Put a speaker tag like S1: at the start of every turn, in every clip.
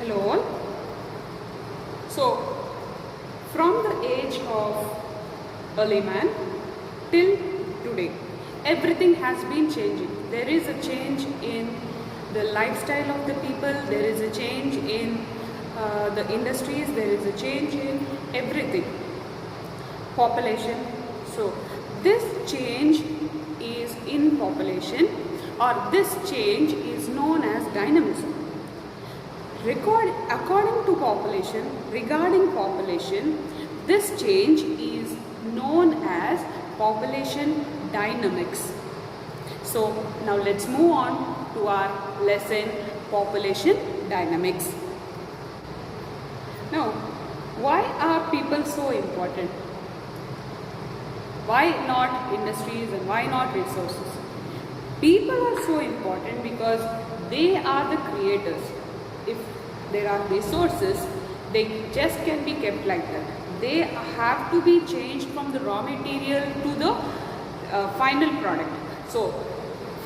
S1: Hello all. So, from the age of early man till today, everything has been changing. There is a change in the lifestyle of the people, there is a change in the industries, there is a change in everything. Population. So, this change is in population, or this change is known as dynamism. According to population, regarding population, this change is known as population dynamics. So now let's move on to our lesson, population dynamics. Now, why are people so important? Why not industries and why not resources? People are so important because they are the creators. If there are resources, they just can be kept like that. They have to be changed from the raw material to the final product. So,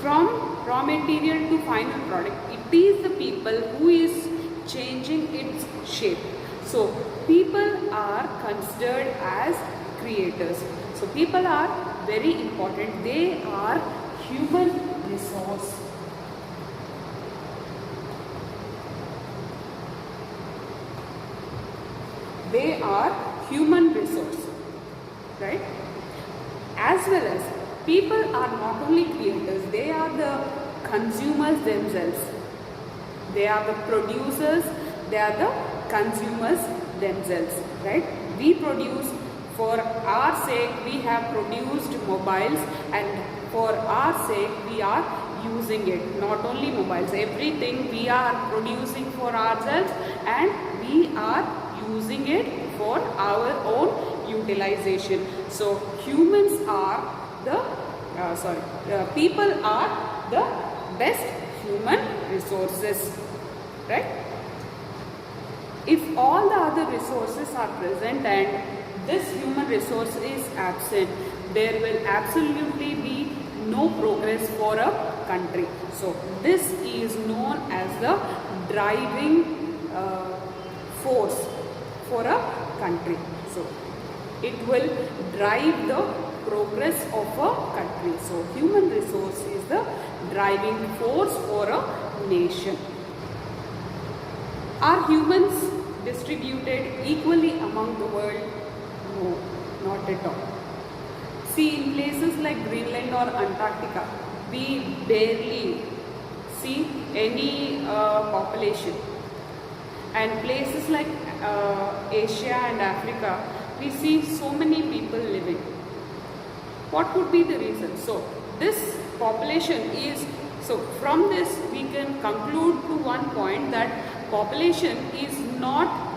S1: from raw material to final product, it is the people who is changing its shape. So, people are considered as creators. So, people are very important. They are human resource. They are human resource, right? As well as people are not only creators, they are the consumers themselves. They are the producers, they are the consumers themselves, right? We produce for our sake, we have produced mobiles, and for our sake we are using it. Not only mobiles, everything we are producing for ourselves and we are using it for our own utilization. So humans are people are the best human resources, right? If all the other resources are present and this human resource is absent, there will absolutely be no progress for a country. So this is known as the driving force for a country. So it will drive the progress of a country. So human resource is the driving force for a nation. Are humans distributed equally among the world? No, not at all. See, in places like Greenland or Antarctica, we barely see any population. And places like Asia and Africa, we see so many people living. What could be the reason? So, this population is, so from this we can conclude to one point that population is not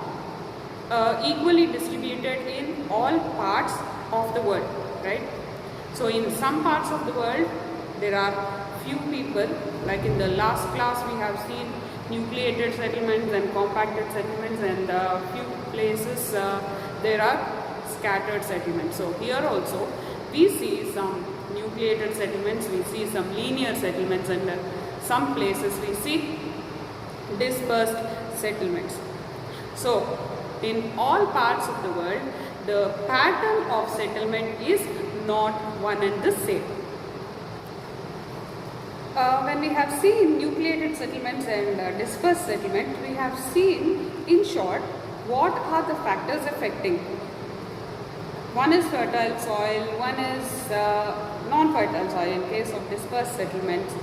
S1: equally distributed in all parts of the world, right? So, in some parts of the world, there are few people, like in the last class we have seen nucleated settlements and compacted settlements, and few places there are scattered settlements. So here also we see some nucleated settlements, we see some linear settlements, and some places we see dispersed settlements. So in all parts of the world, the pattern of settlement is not one and the same. When we have seen nucleated settlements and dispersed settlement, we have seen in short what are the factors affecting. One is fertile soil, one is non-fertile soil in case of dispersed settlements,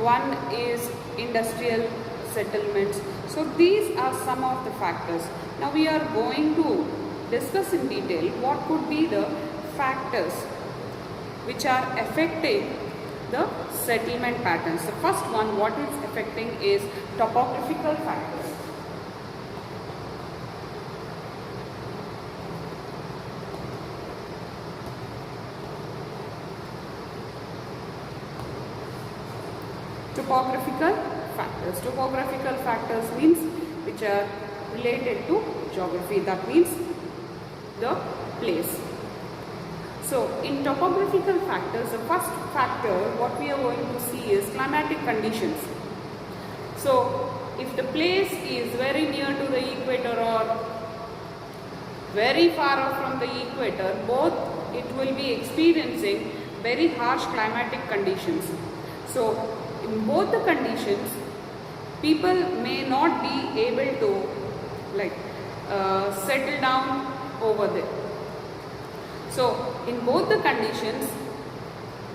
S1: one is industrial settlements. So these are some of the factors. Now we are going to discuss in detail what could be the factors which are affecting the settlement patterns. The first one, what is affecting is topographical factors. Topographical factors. Topographical factors means which are related to geography. That means the place. So, in topographical factors, the first factor what we are going to see is climatic conditions. So, if the place is very near to the equator or very far off from the equator, both it will be experiencing very harsh climatic conditions. So in both the conditions, people may not be able to settle down over there. So in both the conditions,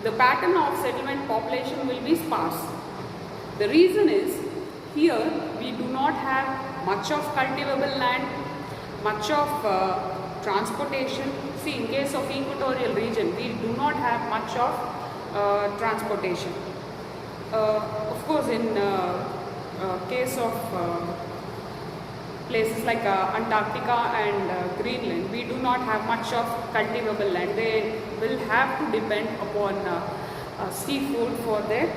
S1: the pattern of settlement population will be sparse. The reason is, here we do not have much of cultivable land, much of transportation. See, in case of equatorial region, we do not have much of transportation. Of course, in case of places like Antarctica and Greenland, we do not have much of cultivable land. They will have to depend upon seafood for their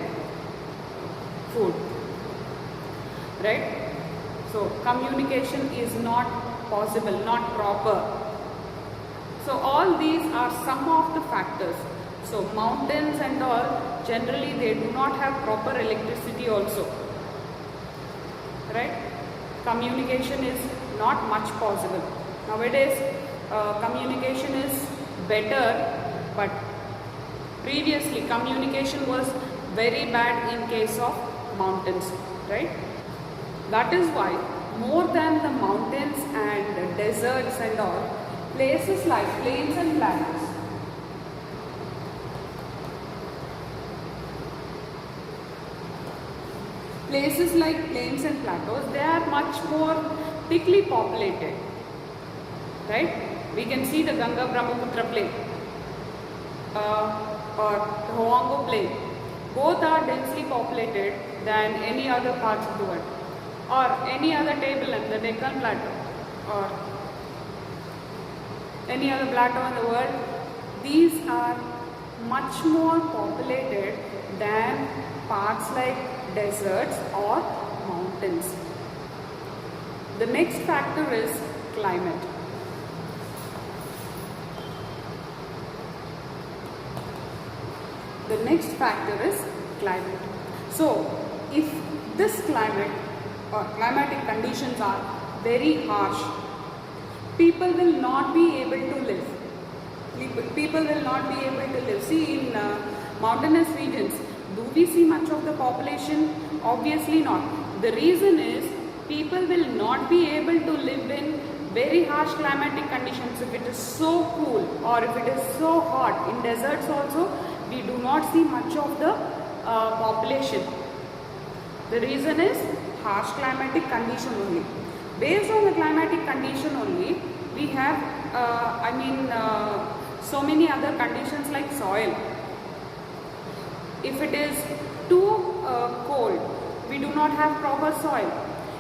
S1: food, right? So communication is not possible, not proper. So all these are some of the factors. So mountains and all, generally they do not have proper electricity also, right? Communication is not much possible. Nowadays communication is better, but previously communication was very bad in case of mountains, right? That is why more than the mountains and deserts and all, places like plains and plateaus, they are much more thickly populated, right? We can see the Ganga Brahmaputra plain or the Hoangho plain. Both are densely populated than any other parts of the world, or any other tableland, the Deccan Plateau or any other plateau in the world. These are much more populated than parts like deserts or mountains. The next factor is climate. The next factor is climate. So if this climate or climatic conditions are very harsh, people will not be able to live. People will not be able to live. See, in mountainous regions, do we see much of the population? Obviously not. The reason is, people will not be able to live in very harsh climatic conditions. If it is so cool or if it is so hot, in deserts also, we do not see much of the population. The reason is harsh climatic condition only. Based on the climatic condition only, we have so many other conditions like soil. If it is too cold, we do not have proper soil.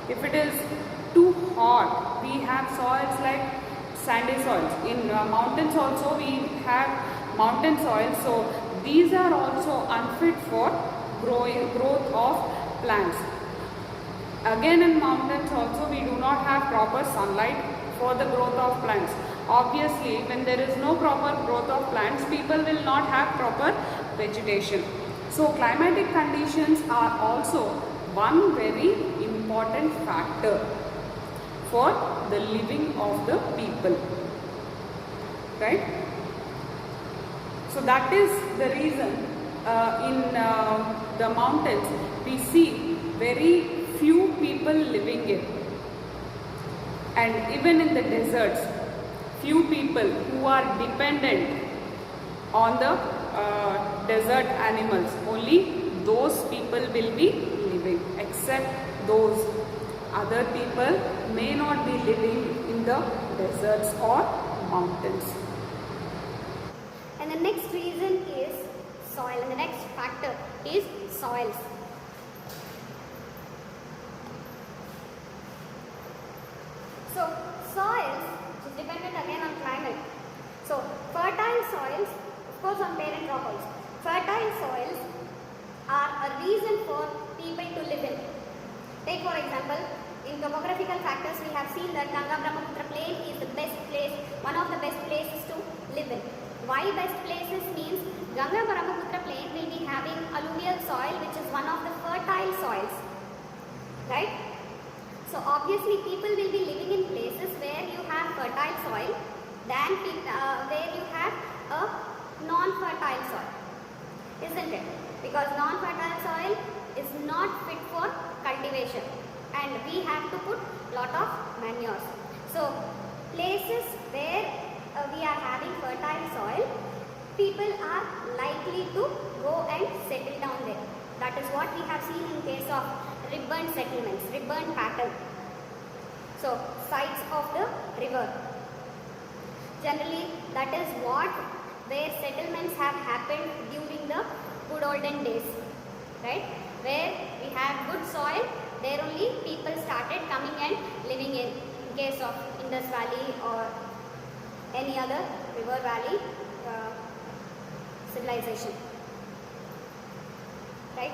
S1: If it is too hot, we have soils like sandy soils. In mountains also we have mountain soil. So these are also unfit for growth of plants. Again, in mountains also we do not have proper sunlight for the growth of plants. Obviously, when there is no proper growth of plants, people will not have proper vegetation. So climatic conditions are also one very important factor for the living of the people, right? So that is the reason in the mountains we see very few people living in, and even in the deserts, few people who are dependent on the desert animals. Only those people will be living, except those other people may not be living in the deserts or mountains.
S2: And the next reason is soil, and the next factor is soils. So soils is dependent again on climate. So fertile soils, of course on parent rock also. Fertile soils are a reason for people to live in. Take for example, in topographical factors we have seen that Ganga Brahmaputra plain is the best place, one of the best places to live in. Why best places means Ganga Brahmaputra plain will be having alluvial soil, which is one of the fertile soils, right? So obviously people will be living in places where you have fertile soil than where you have a non-fertile soil, isn't it? Because non-fertile soil is not fit for cultivation and we have to put lot of manures. So places where we are having fertile soil, people are likely to go and settle down there. That is what we have seen in case of ribbon settlements, ribbon pattern. So sides of the river. Generally that is what where settlements have happened during the good olden days, right? Where we have good soil, there only people started coming and living in case of Indus Valley or any other river valley civilization, right?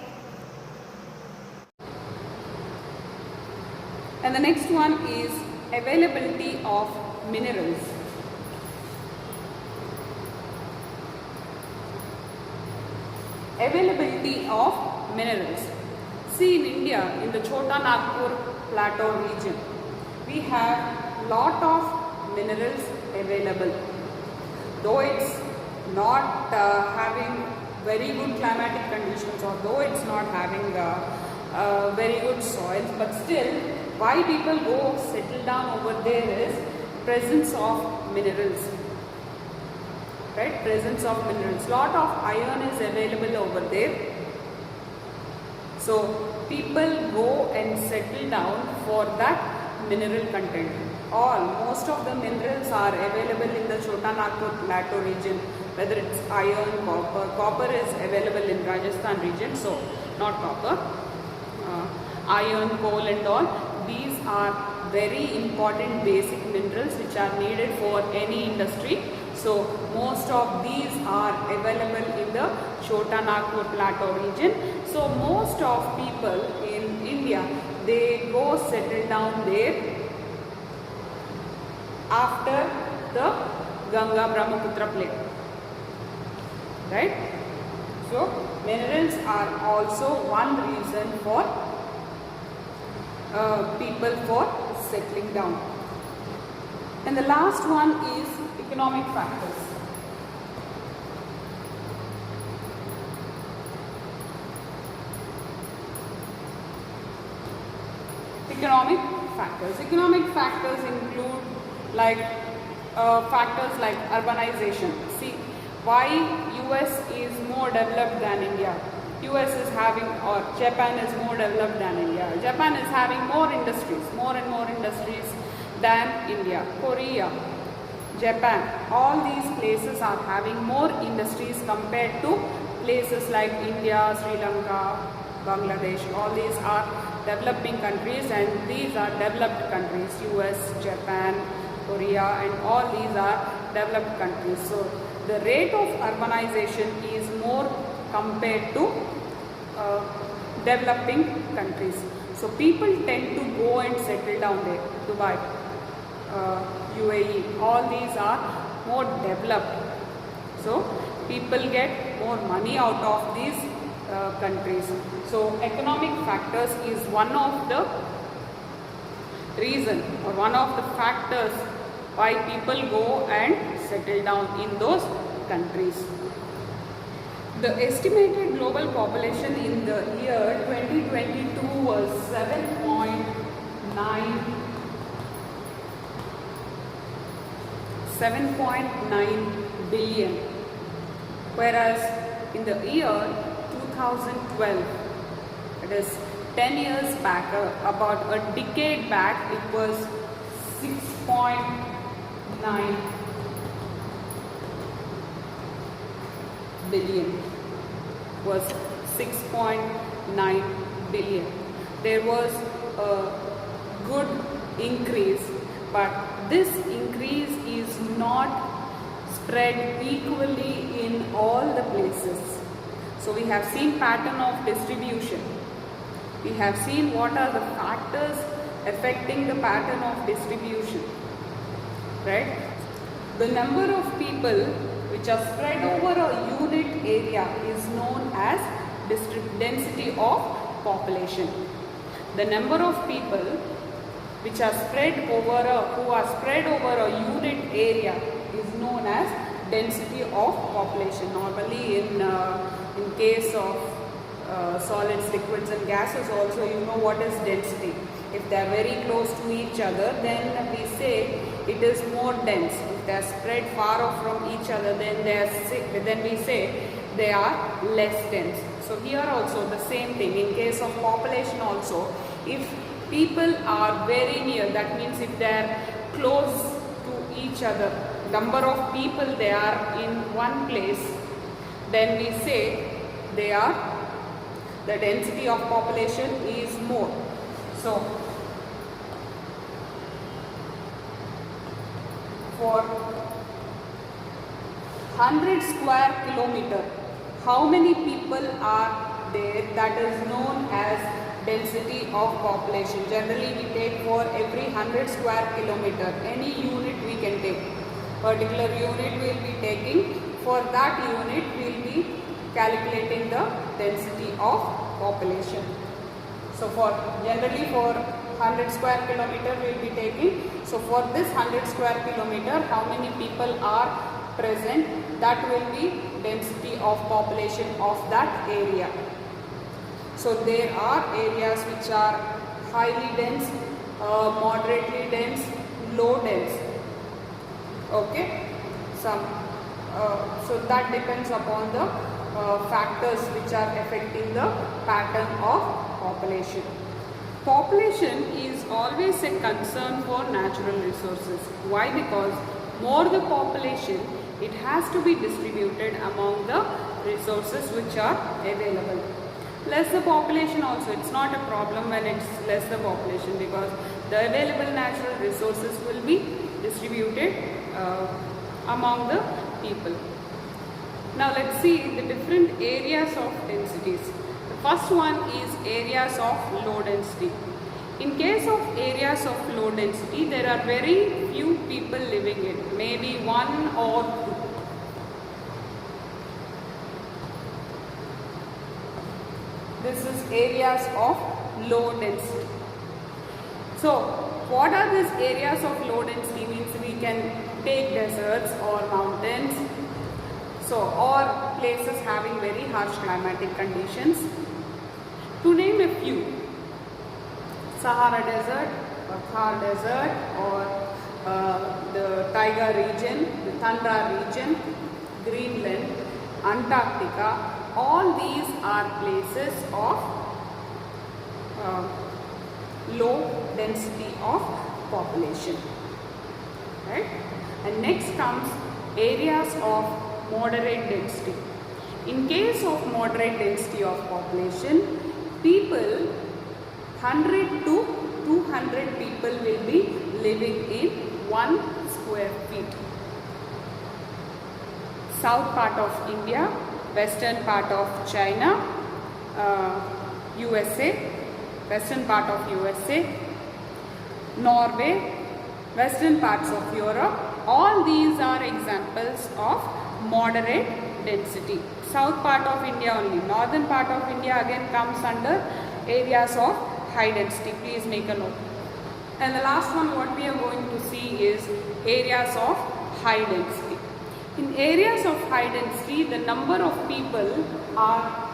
S1: And the next one is availability of minerals. Availability of minerals. See, in India, in the Chota Nagpur plateau region, we have lot of minerals available. Though it's not having very good climatic conditions, or though it's not having very good soils, but still, why people go settle down over there is presence of minerals. Right? Presence of minerals. Lot of iron is available over there. So people go and settle down for that mineral content. Most of the minerals are available in the Chota Nagpur plateau region, whether it's iron, copper. Copper is available in Rajasthan region, so not copper. Iron, coal and all. These are very important basic minerals which are needed for any industry. So most of these are available in the Chota Nagpur plateau region. So most of people in India, they go settle down there after the Ganga Brahmaputra plain. Right? So minerals are also one reason for people for settling down. And the last one is economic factors. Economic factors. Economic factors include factors like urbanization. See, why US is more developed than India? US is having, or Japan is more developed than India. Japan is having more industries, more and more industries than India. Korea, Japan, all these places are having more industries compared to places like India, Sri Lanka, Bangladesh. All these are developing countries and these are developed countries. US, Japan, Korea and all these are developed countries. So the rate of urbanization is more compared to developing countries. So people tend to go and settle down there. Dubai, UAE, all these are more developed. So people get more money out of these countries. So economic factors is one of the reason or one of the factors why people go and settle down in those countries. The estimated global population in the year 2022 was 7.9 billion, whereas in the year 2012, it is 10 years back, about a decade back, it was 6.9 billion. Was 6.9 billion. There was a good increase, but this increase is not spread equally in all the places. So we have seen pattern of distribution. We have seen what are the factors affecting the pattern of distribution, right? The number of people which are spread over a unit area is known as density of population. The number of people which are spread over a unit area is known as density of population. Normally in case of solids, liquids and gases also, you know what is density. If they are very close to each other, then we say it is more dense. If they are spread far off from each other, then we say they are less dense. So here also the same thing. In case of population also, if people are very near, that means if they are close to each other, number of people they are in one place, then we say the density of population is more. So for 100 square kilometer, how many people are there? That is known as density of population. Generally we take for every 100 square kilometer, any unit we can take. Particular unit we will be taking. For that unit we will be calculating the density of population. So generally for 100 square kilometer we will be taking. So for this 100 square kilometer, how many people are present? That will be density of population of that area. So there are areas which are highly dense, moderately dense, low dense. Okay. So that depends upon the factors which are affecting the pattern of population. Population is always a concern for natural resources. Why? Because more the population, it has to be distributed among the resources which are available. Less the population also, it's not a problem when it's less the population, because the available natural resources will be distributed among the people. Now let's see the different areas of densities. The first one is areas of low density. In case of areas of low density, there are very few people living in, maybe one or two. This is areas of low density. So what are these areas of low density? Means we can take deserts or mountains, or places having very harsh climatic conditions. To name a few, Sahara Desert, or Thar Desert, or the Taiga region, the Tundra region, Greenland, Antarctica, all these are places of low density of population. Right? And next comes areas of moderate density. In case of moderate density of population, people 100 to 200 people will be living in 1 square feet. South part of India, western part of China, USA, western part of USA, Norway, western parts of Europe, all these are examples of moderate density. South part of India only. Northern part of India again comes under areas of high density. Please make a note. And the last one what we are going to see is areas of high density. In areas of high density, the number of people are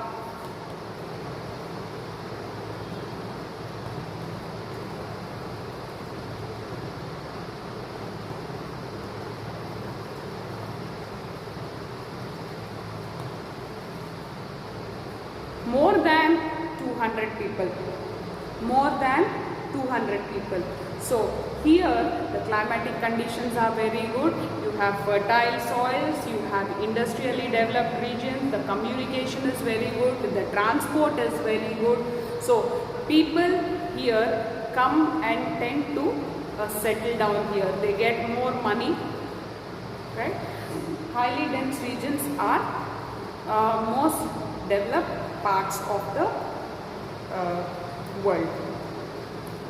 S1: more than 200 people. More than 200 people. So here the climatic conditions are very good. You have fertile soils, you have industrially developed regions, the communication is very good, the transport is very good. So people here come and tend to settle down here. They get more money. Right? Highly dense regions are most developed parts of the world.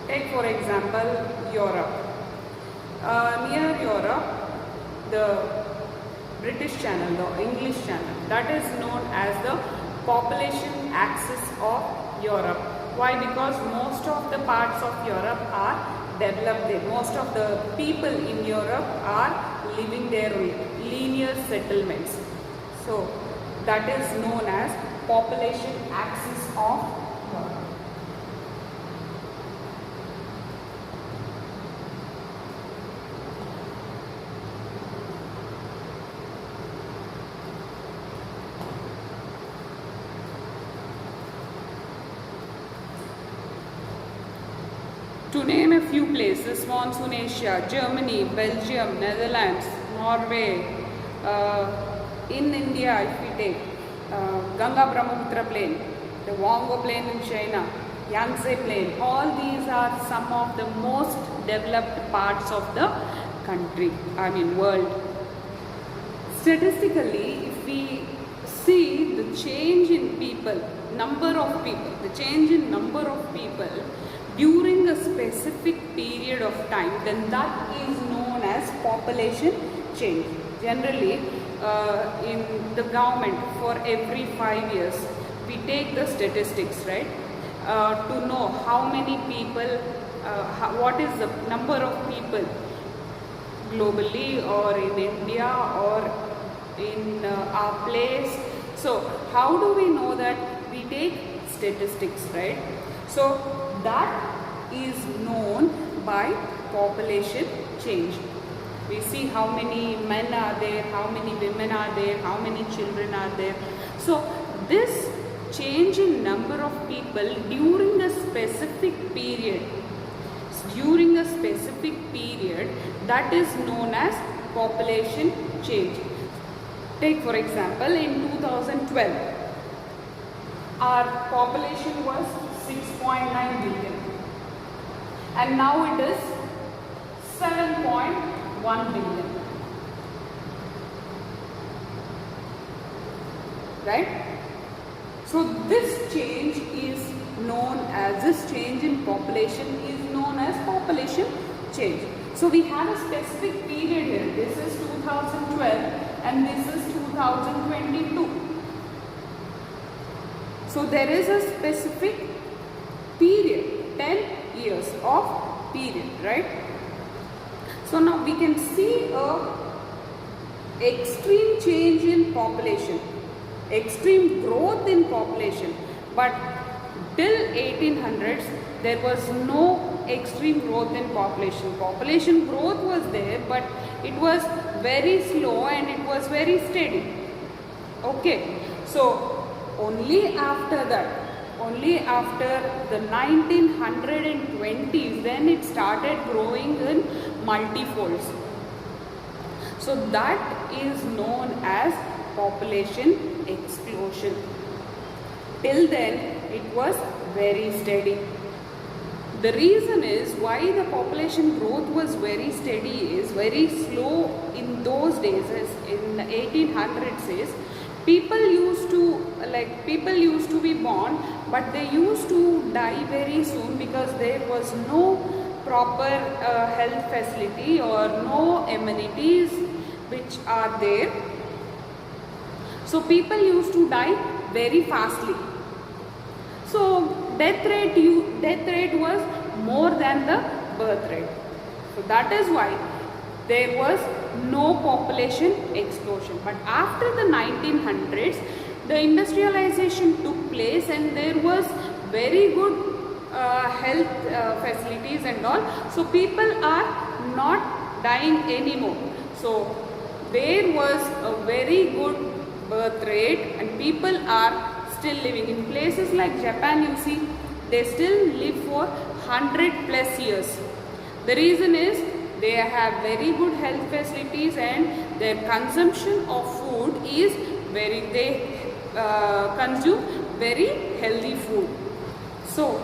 S1: Take for example Europe. Near Europe, the British Channel, the English Channel, that is known as the population axis of Europe. Why? Because most of the parts of Europe are developed there. Most of the people in Europe are living there only. Linear settlements. So that is known as population axis of Europe. To name a few places: Monsoon Asia, Germany, Belgium, Netherlands, Norway. In India, if we take Ganga Brahmaputra plain, the Wango plain in China, Yangtze plain, all these are some of the most developed parts of the country, world. Statistically, if we see the change in people, the change in number of people during a specific period of time, then that is known as population change. Generally, in the government, for every 5 years, we take the statistics, right, to know how many people, what is the number of people globally or in India or in our place. So how do we know that? We take statistics, right? So that is known by population change. We see how many men are there, how many women are there, how many children are there. So this change in number of people during a specific period, that is known as population change. Take for example, in 2012, our population was 6.9 billion and now it is 7.1 billion. Right? So this change is known as, this change in population is known as population change. So we have a specific period here. This is 2012 and this is 2022. So there is a specific period, 10 years of period, right? So now we can see a extreme change in population, extreme growth in population, but till 1800s there was no extreme growth in population. Population growth was there, but it was very slow and it was very steady. Okay, so only after that, only after the 1920s, then it started growing in multifolds. So that is known as population explosion. Till then, it was very steady. The reason is why the population growth was very steady, is very slow in those days, as in 1800s is, people used to be born, but they used to die very soon because there was no proper health facility or no amenities which are there. So people used to die very fastly. So death rate was more than the birth rate. So that is why there was no population explosion. But after the 1900s, the industrialization took place and there was very good health facilities and all. So people are not dying anymore. So there was a very good birth rate and people are still living. In places like Japan, you see, they still live for 100+ years. The reason is they have very good health facilities and their consumption of food is they consume very healthy food. So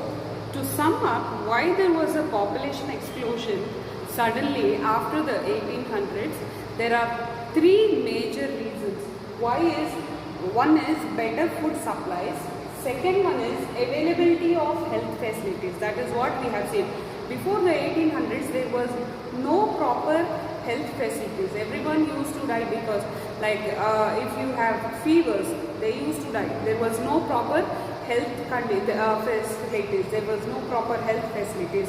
S1: to sum up why there was a population explosion suddenly after the 1800s, there are three major reasons. One is better food supplies. Second one is availability of health facilities. That is what we have seen. Before the 1800s, there was no proper health facilities. Everyone used to die because, if you have fevers, they used to die. There was no proper health facilities. There was no proper health facilities.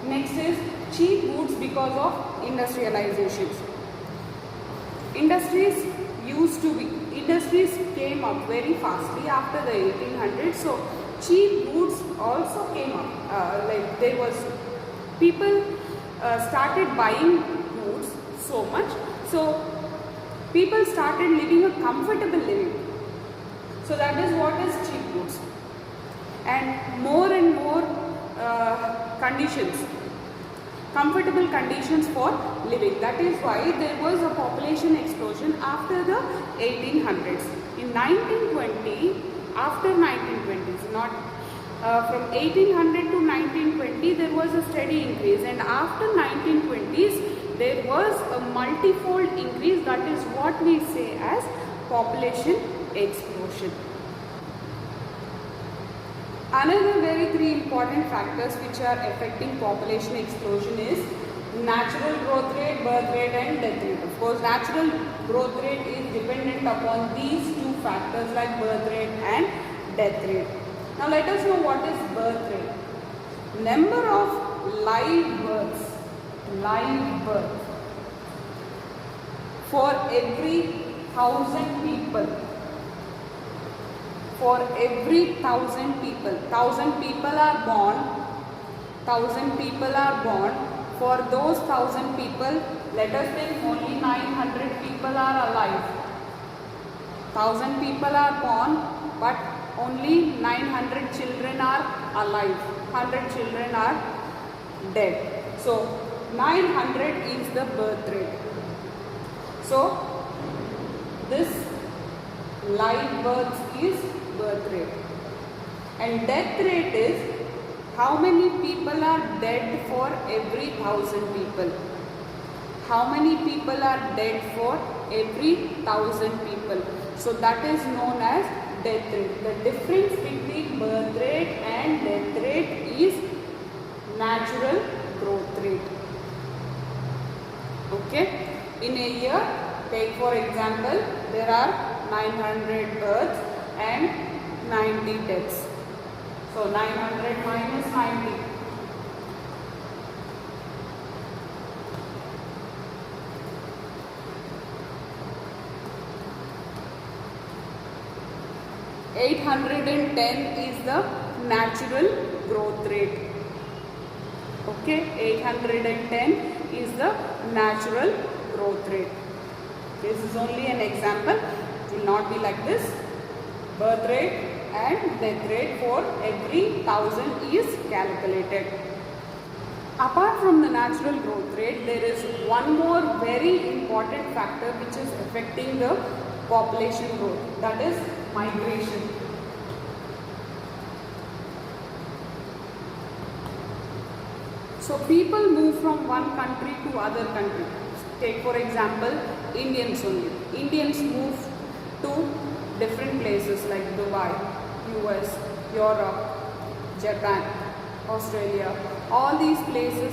S1: Next is cheap goods because of industrializations. Industries came up very fastly after the 1800s. So cheap goods also came up. Like there was people started buying goods so much. So people started living a comfortable living. So that is what is cheap goods. And more comfortable conditions for living. That is why there was a population explosion after the 1800s. In 1920, after 1920s, not from 1800 to 1920, there was a steady increase, and after 1920s, there was a multifold increase. That is what we say as population explosion. Another very three important factors which are affecting population explosion is natural growth rate, birth rate and death rate. Of course, natural growth rate is dependent upon these two factors like birth rate and death rate. Now let us know what is birth rate. Number of live births for every 1,000 people. For every 1,000 people, 1,000 people are born. 1,000 people are born. For those 1,000 people, let us think only 900 people are alive. 1,000 people are born, but only 900 children are alive. 100 children are dead. So 900 is the birth rate. So this live births is birth rate, and death rate is how many people are dead for every 1,000 people. How many people are dead for every 1,000 people. So that is known as death rate. The difference between birth rate and death rate is natural growth rate. Okay. In a year, take for example, there are 900 births and 90 deaths. So 900 minus 90. $810 is the natural growth rate. Okay, 810 is the natural growth rate. This is only an example. It will not be like this. Birth rate and death rate for every 1,000 is calculated. Apart from the natural growth rate, there is one more very important factor which is affecting the population growth, that is migration. So people move from one country to other country. Take for example Indians only. Indians move to different places like Dubai, US, Europe, Japan, Australia. All these places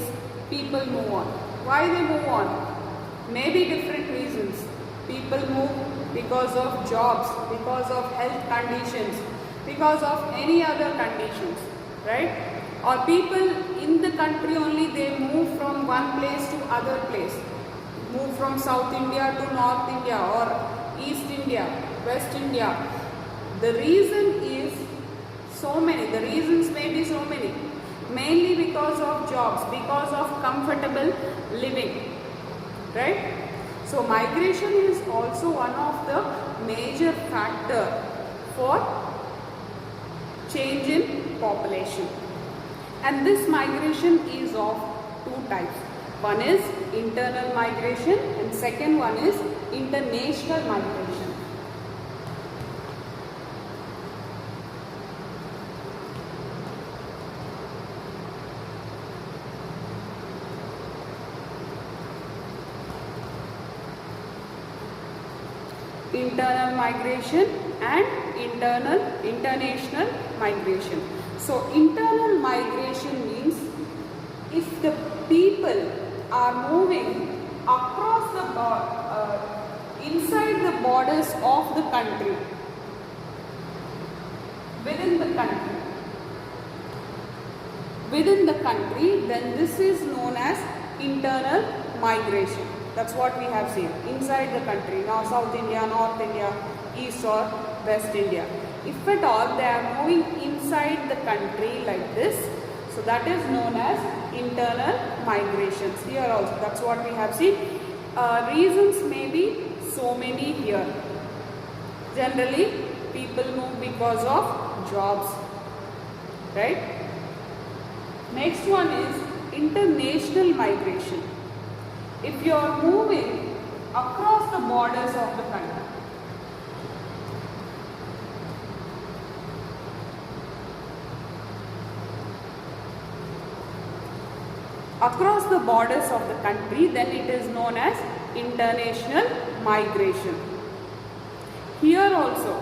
S1: people move on. Why they move on? Maybe different reasons. People move because of jobs, because of health conditions, because of any other conditions, right? Or people in the country only, they move from one place to other place. Move from South India to North India or East India, West India. The reason is so many. The reasons may be so many. Mainly because of jobs, because of comfortable living, right? So migration is also one of the major factor for change in population. And this migration is of two types. One is internal migration and second one is international migration. Internal migration and international migration. So internal migration means if the people are moving across the inside the borders of the country, within the country, within the country, then this is known as internal migration. That's what we have seen inside the country. Now South India, North India, East or West India. If at all they are moving inside the country like this, so that is known as internal migrations. Here also, that's what we have seen. Reasons may be so many here. Generally, people move because of jobs, right? Next one is international migration. If you are moving across the borders of the country, across the borders of the country, then it is known as international migration. Here also,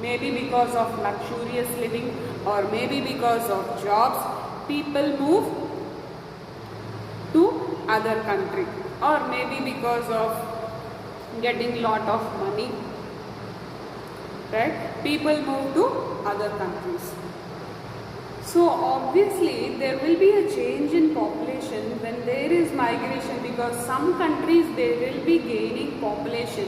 S1: maybe because of luxurious living or maybe because of jobs, people move to other country, or maybe because of getting lot of money, right? People move to other countries. So obviously there will be a change in population when there is migration, because some countries they will be gaining population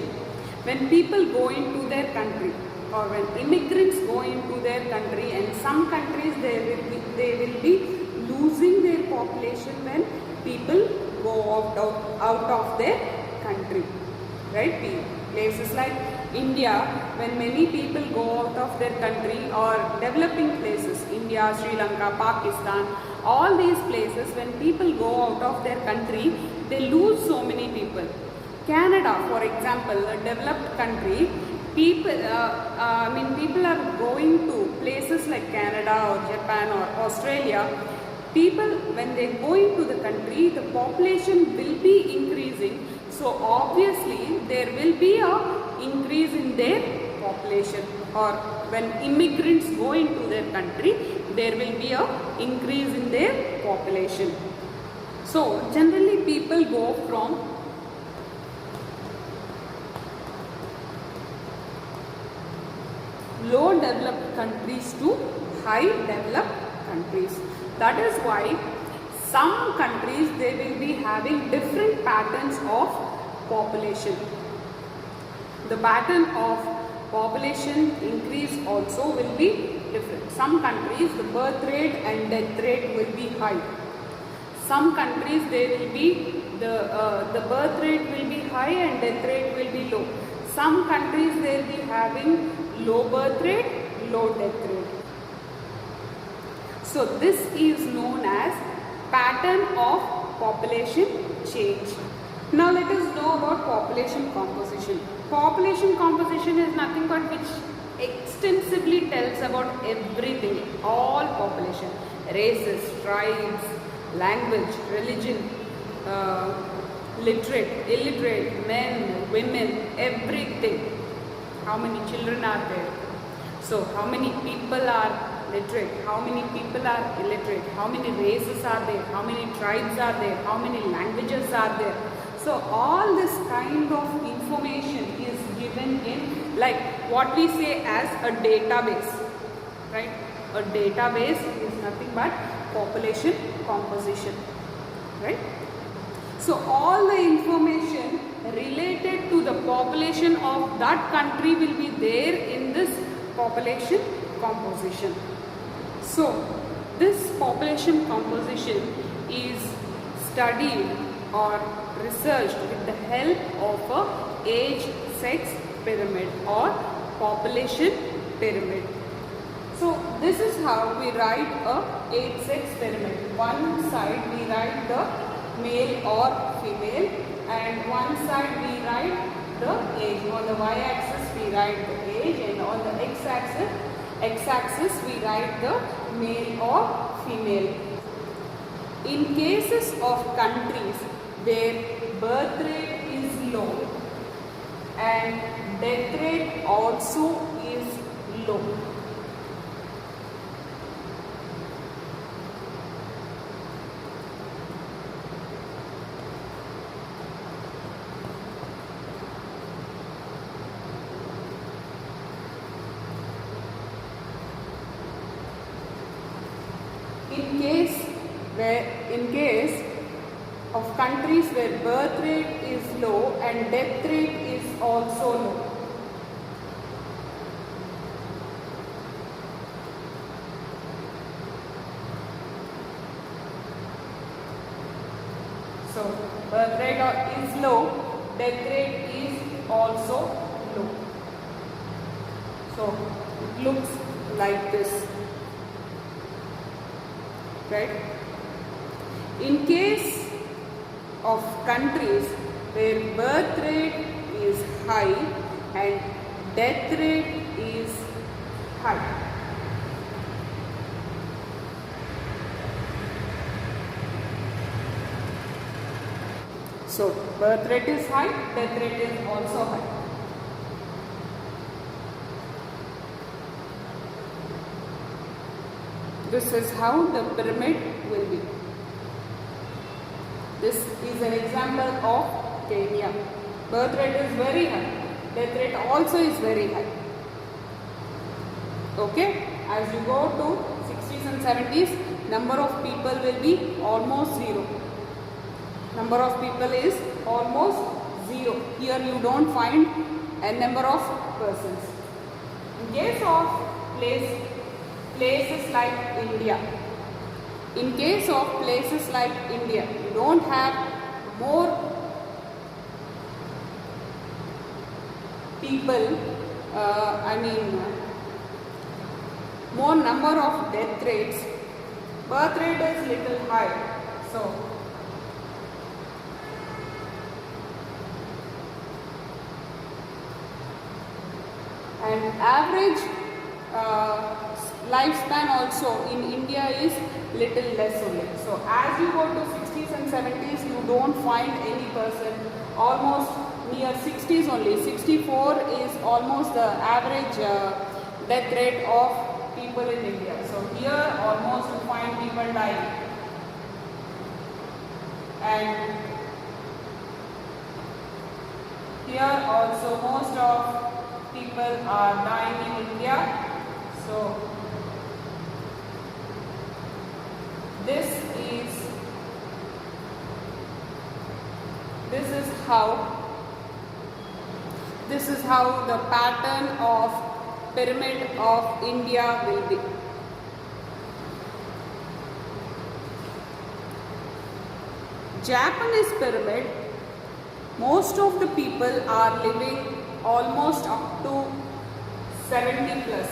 S1: when people go into their country, or when immigrants go into their country, and some countries they will be losing their population when people go out of their country, right? Places like India, when many people go out of their country, or developing places, India, Sri Lanka, Pakistan, all these places, when people go out of their country, they lose so many people. Canada, for example, a developed country, people are going to places like Canada or Japan or Australia. People, when they go into the country, the population will be increasing. So obviously there will be a increase in their population, or when immigrants go into their country, there will be a increase in their population. So generally people go from low developed countries to high developed countries. That is why some countries they will be having different patterns of population. The pattern of population increase also will be different. Some countries the birth rate and death rate will be high. Some countries they will be the birth rate will be high and death rate will be low. Some countries they will be having low birth rate, low death rate. So this is known as pattern of population change. Now let us know about population composition. Population composition is nothing but which extensively tells about everything, all population, races, tribes, language, religion, literate, illiterate, men, women, everything. How many children are there? So how many people are literate? How many people are illiterate? How many races are there? How many tribes are there? How many languages are there? So all this kind of information is given in, like what we say as a database, right? A database is nothing but population composition, right? So all the information related to the population of that country will be there in this population composition. So this population composition is studied or researched with the help of a age-sex pyramid or population pyramid. So this is how we write a age-sex pyramid. One side we write the male or female, and one side we write the age. On the y-axis we write the age, and on the x-axis we write the male or female. In cases of countries where birth rate is low and death rate also is low, in case where in case of countries where birth rate is low and death rate is also low. So birth rate is low, death rate is also low. So it looks like this, right? In case of countries where birth rate is high and death rate is high, so birth rate is high, death rate is also high. This is how the pyramid will be. This is an example of Kenya. Birth rate is very high, death rate also is very high. Okay, as you go to 60s and 70s, number of people will be almost zero. Number of people is almost zero. Here you don't find a number of persons. In case of places like India, in case of places like India, you don't have more people, more number of death rates. Birth rate is little high. So and average lifespan also in India is little less only. So as you go to 60s and 70s, you don't find any person, almost near 60s only. 64 is almost the average death rate of people in India. So here almost you find people dying. And here also most of people are dying in India. So this is how the pattern of pyramid of India will be. Japanese pyramid, most of the people are living almost up to 70 plus.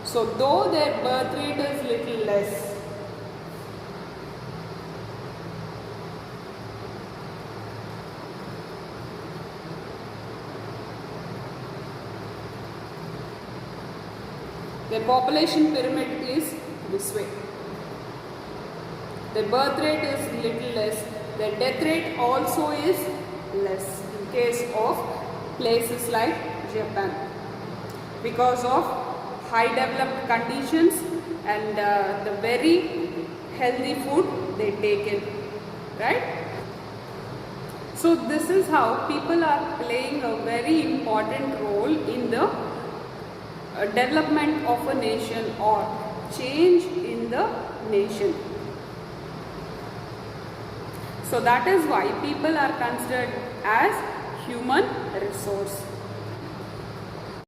S1: So though their birth rate is little less, their population pyramid is this way. Their birth rate is little less. Their death rate also is less in case of places like Japan, because of high developed conditions and the very healthy food they take in, right? So this is how people are playing a very important role in the development of a nation or change in the nation. So that is why people are considered as human resource.